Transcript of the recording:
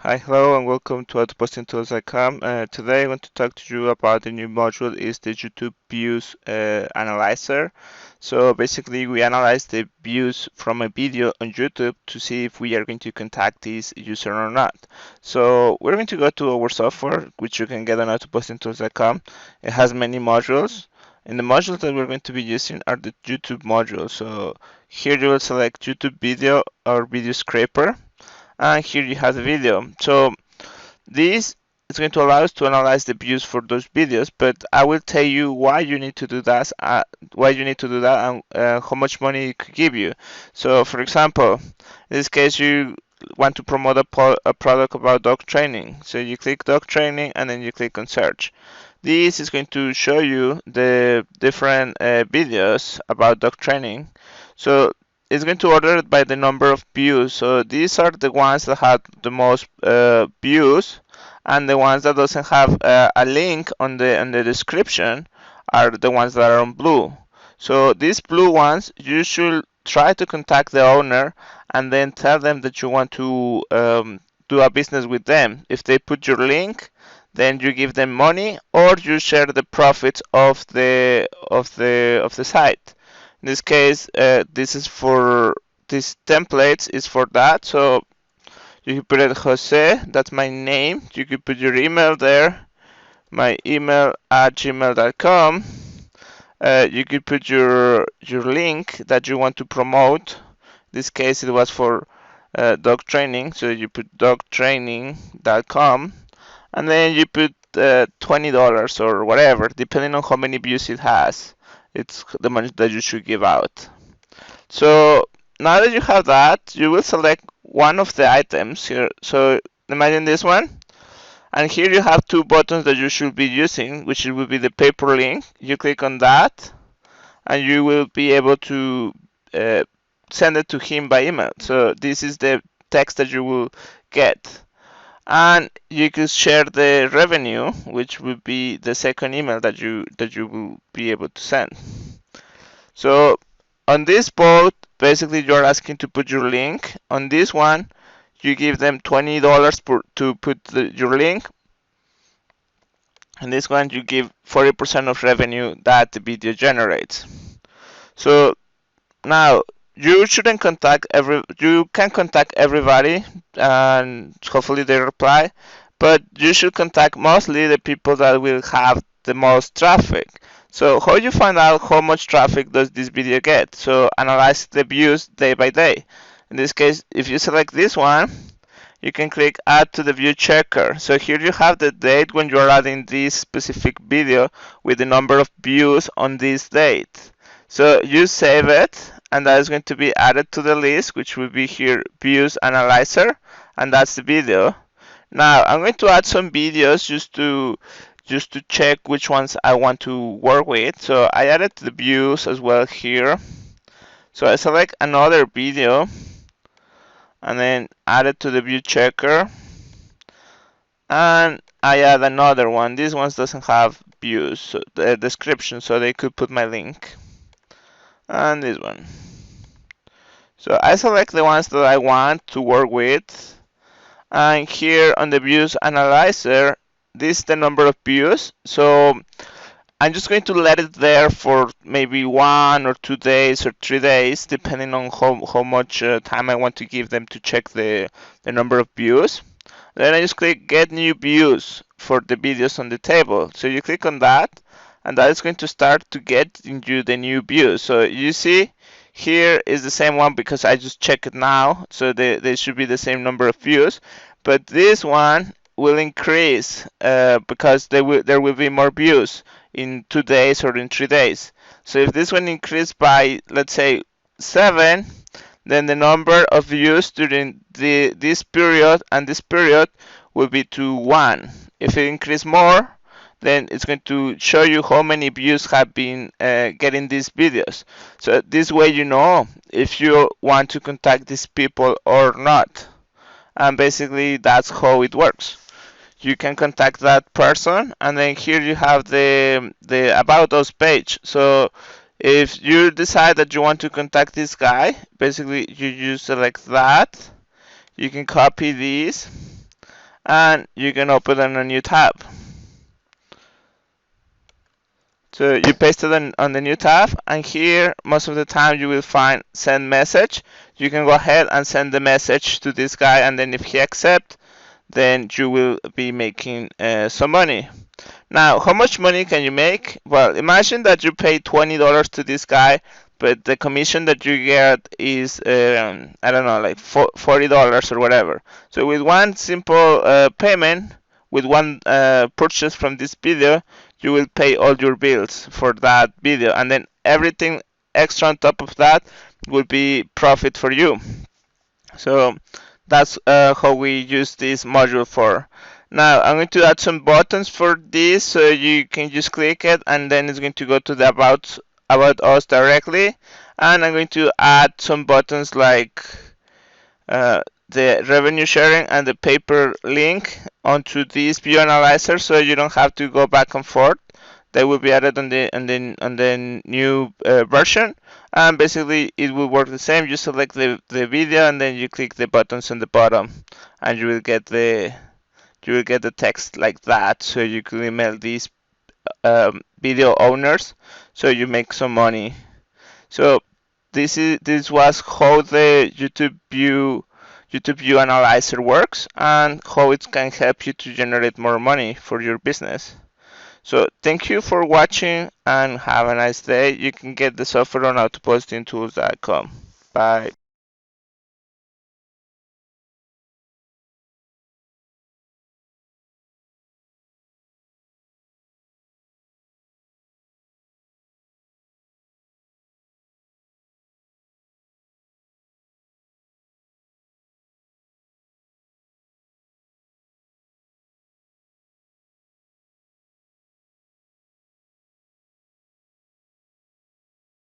Hi, hello, and welcome to autopostingtools.com. Today I want to talk to you about the new module is the YouTube views analyzer. So basically we analyze the views from a video on YouTube to see if we are going to contact this user or not. So we're going to go to our software, which you can get on autopostingtools.com. It has many modules. And the modules that we're going to be using are the YouTube modules. So here you will select YouTube video or video scraper, and here you have the video. So this is going to allow us to analyze the views for those videos, but I will tell you why you need to do that, and how much money it could give you. So for example, in this case you want to promote a product about dog training. So you click dog training and then you click on search. This is going to show you the different videos about dog training. So it's going to order it by the number of views. So these are the ones that have the most views, and the ones that doesn't have a link on the description are the ones that are on blue. So these blue ones, you should try to contact the owner and then tell them that you want to do a business with them. If they put your link, then you give them money, or you share the profits of the site. In this case, this is for this templates is for that. So you can put it Jose, that's my name. You can put your email there, my email at gmail.com. You could put your link that you want to promote. In this case, it was for dog training, so you put dogtraining.com, and then you put $20 or whatever, depending on how many views it has. It's the money that you should give out. So now that you have that, you will select one of the items here. So imagine this one. And here you have two buttons that you should be using, which will be the paper link. You click on that, and you will be able to send it to him by email. So this is the text that you will get. And you can share the revenue, which will be the second email that you will be able to send. So on this boat, basically you're asking to put your link. On this one, you give them $20 to put your link. And this one, you give 40% of revenue that the video generates. So now you shouldn't contact you can contact everybody, and hopefully they reply, but you should contact mostly the people that will have the most traffic. So how you find out how much traffic does this video get? So analyze the views day by day. In this case, if you select this one, you can click add to the view checker. So here you have the date when you are adding this specific video with the number of views on this date. So you save it, and that is going to be added to the list, which will be here views analyzer, and that's the video. Now I'm going to add some videos just to check which ones I want to work with. So I added the views as well here. So I select another video and then add it to the view checker, and I add another one. This one doesn't have views, so the description, so they could put my link, and this one. So I select the ones that I want to work with, and here on the views analyzer, this is the number of views. So I'm just going to let it there for maybe 1 or 2 days or 3 days, depending on how much time I want to give them to check the number of views. Then I just click get new views for the videos on the table. So you click on that, and that is going to start to get you the new views. So you see here is the same one because I just check it now. So they should be the same number of views, but this one will increase because there will be more views in 2 days or in 3 days. So if this one increased by, let's say, 7, then the number of views during this period and this period will be to 1. If it increases more, then it's going to show you how many views have been getting these videos. So this way you know if you want to contact these people or not. And basically that's how it works. You can contact that person, and then here you have the about us page. So if you decide that you want to contact this guy, basically you just select that. You can copy these, and you can open on a new tab. So you paste it on the new tab, and here most of the time you will find send message. You can go ahead and send the message to this guy, and then if he accepts, then you will be making some money. Now, how much money can you make? Well, imagine that you pay $20 to this guy, but the commission that you get is, I don't know, like $40 or whatever. So with one simple payment, with one purchase from this video, you will pay all your bills for that video, and then everything extra on top of that will be profit for you. So that's how we use this module for. Now I'm going to add some buttons for this, so you can just click it and then it's going to go to the about us directly. And I'm going to add some buttons like the revenue sharing and the paper link onto this view analyzer, so you don't have to go back and forth. They will be added on the new version, and basically it will work the same. You select the video and then you click the buttons on the bottom, and you will get the text like that. So you can email these video owners, so you make some money. So this was how the YouTube view analyzer works, and how it can help you to generate more money for your business. So thank you for watching and have a nice day. You can get the software on autopostingtools.com. Bye.